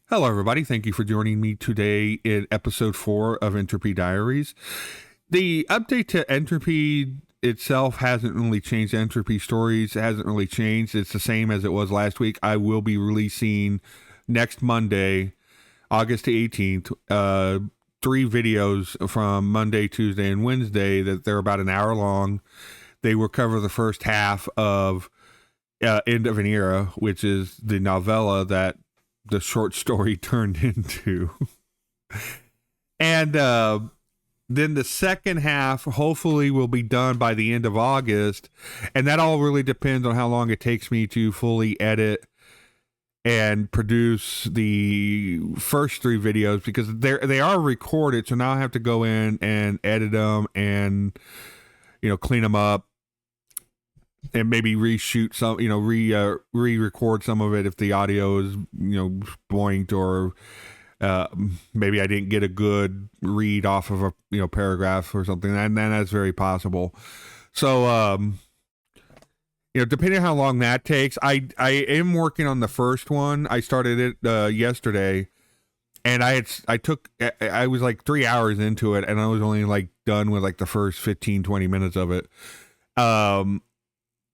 Hello, everybody. Thank you for joining me today in episode 4 of Entropy Diaries. The update to Entropy itself hasn't really changed. Entropy Stories hasn't really changed. It's the same as it was last week. I will be releasing next Monday, August the 18th, 3 videos from Monday, Tuesday, and Wednesday that they're about an hour long. They will cover the first half of End of an Era, which is the novella that the short story turned into. And then the second half hopefully will be done by the end of August. And that all really depends on how long it takes me to fully edit and produce the first 3 videos, because they are recorded. So now I have to go in and edit them and, clean them up and maybe reshoot some, re-record some of it if the audio is, boinked, or maybe I didn't get a good read off of a, paragraph or something. And then that's very possible. So, depending on how long that takes, I am working on the first one. I started it yesterday, and I was like 3 hours into it, and I was only like done with like the first 15-20 minutes of it.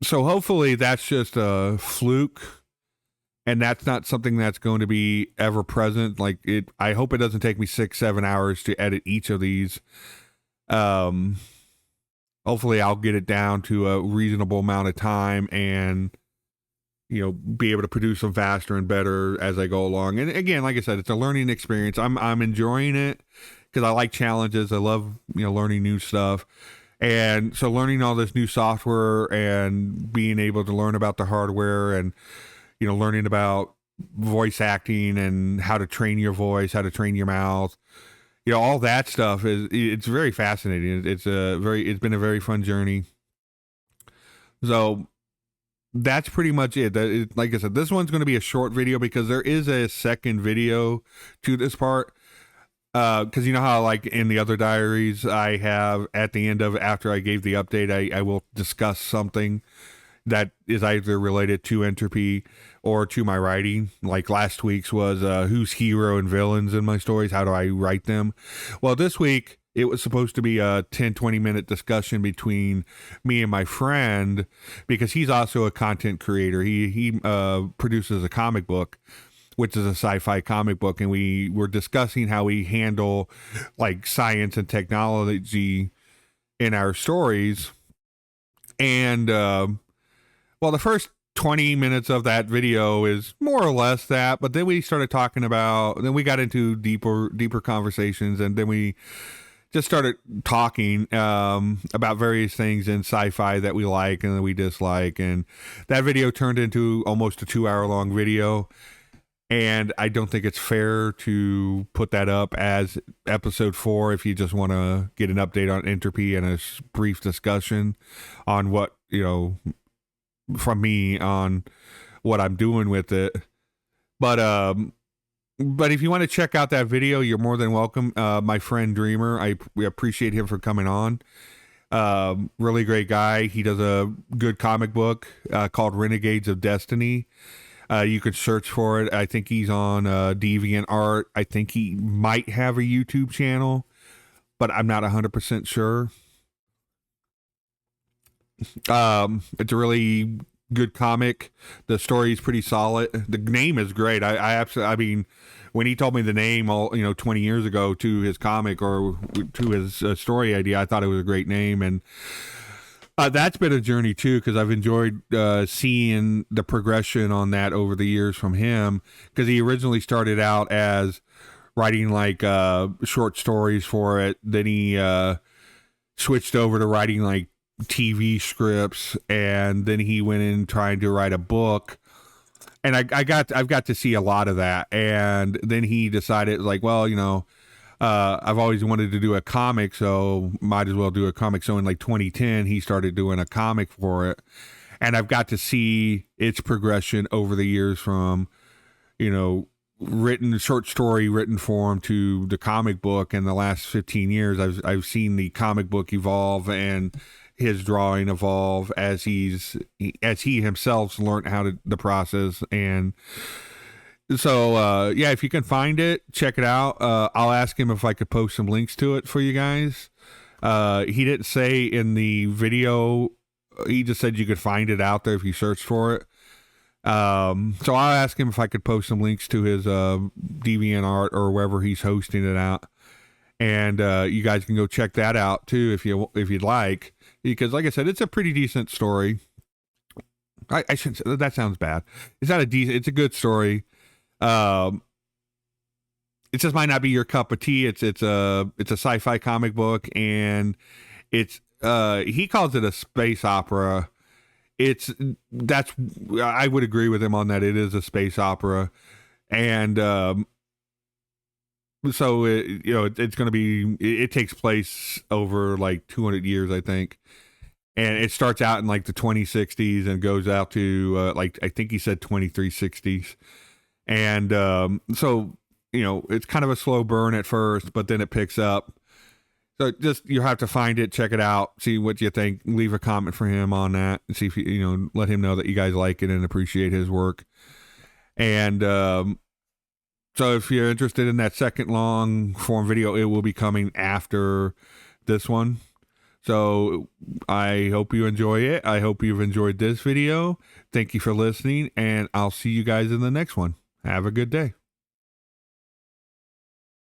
So hopefully that's just a fluke, and that's not something that's going to be ever present. I hope it doesn't take me 6-7 hours to edit each of these. Hopefully I'll get it down to a reasonable amount of time and, be able to produce them faster and better as I go along. And again, like I said, it's a learning experience. I'm enjoying it because I like challenges. I love, learning new stuff. And so learning all this new software and being able to learn about the hardware and, learning about voice acting and how to train your voice, how to train your mouth, all that stuff it's very fascinating. It's been a very fun journey. So that's pretty much it. Like I said, this one's going to be a short video because there is a second video to this part. Because you know how, like in the other diaries, I have at the end of after I gave the update, I will discuss something that is either related to Entropy or to my writing. Like last week's was who's hero and villains in my stories, how do I write them. Well, this week it was supposed to be a 10-20 minute discussion between me and my friend, because he's also a content creator. He produces a comic book, which is a sci-fi comic book, and we were discussing how we handle like science and technology in our stories. And the first 20 minutes of that video is more or less that, but then we started talking about, then we got into deeper conversations, and then we just started talking about various things in sci-fi that we like and that we dislike, and that video turned into almost a 2-hour long video. And I don't think it's fair to put that up as episode 4 if you just want to get an update on Entropy and a brief discussion on what, from me on what I'm doing with it. But if you want to check out that video, you're more than welcome. My friend Dreamer, we appreciate him for coming on. Really great guy. He does a good comic book called Renegades of Destiny. You could search for it. I think he's on DeviantArt. I think he might have a YouTube channel, but I'm not 100% sure. It's a really good comic. The story is pretty solid. The name is great. I mean, when he told me the name 20 years ago to his comic or to his story idea, I thought it was a great name. And that's been a journey too, because I've enjoyed seeing the progression on that over the years from him, because he originally started out as writing like short stories for it. Then he switched over to writing like TV scripts, and then he went in trying to write a book. And I've got to see a lot of that. And then he decided, like, well, I've always wanted to do a comic, so might as well do a comic. So in like 2010, he started doing a comic for it. And I've got to see its progression over the years from, short story written form to the comic book. In the last 15 years, I've seen the comic book evolve and his drawing evolve as he himself learned how to the process. And So yeah, if you can find it, check it out. I'll ask him if I could post some links to it for you guys. He didn't say in the video. He just said you could find it out there if you search for it. So I'll ask him if I could post some links to his DeviantArt or wherever he's hosting it out, and you guys can go check that out too if you'd like, because like I said, it's a pretty decent story. I shouldn't say that, sounds bad. It's not a decent. It's a good story. It just might not be your cup of tea. It's a sci-fi comic book, and it's he calls it a space opera. I would agree with him on that. It is a space opera, and so it's going to be. It takes place over like 200 years, I think, and it starts out in like the 2060s and goes out to like I think he said 2360s, and so it's kind of a slow burn at first, but then it picks up. So just you have to find it, check it out, see what you think, leave a comment for him on that, and see if let him know that you guys like it and appreciate his work. And so if you're interested in that second long form video, it will be coming after this one. So I hope you enjoy it. I hope you've enjoyed this video. Thank you for listening, and I'll see you guys in the next one. Have a good day.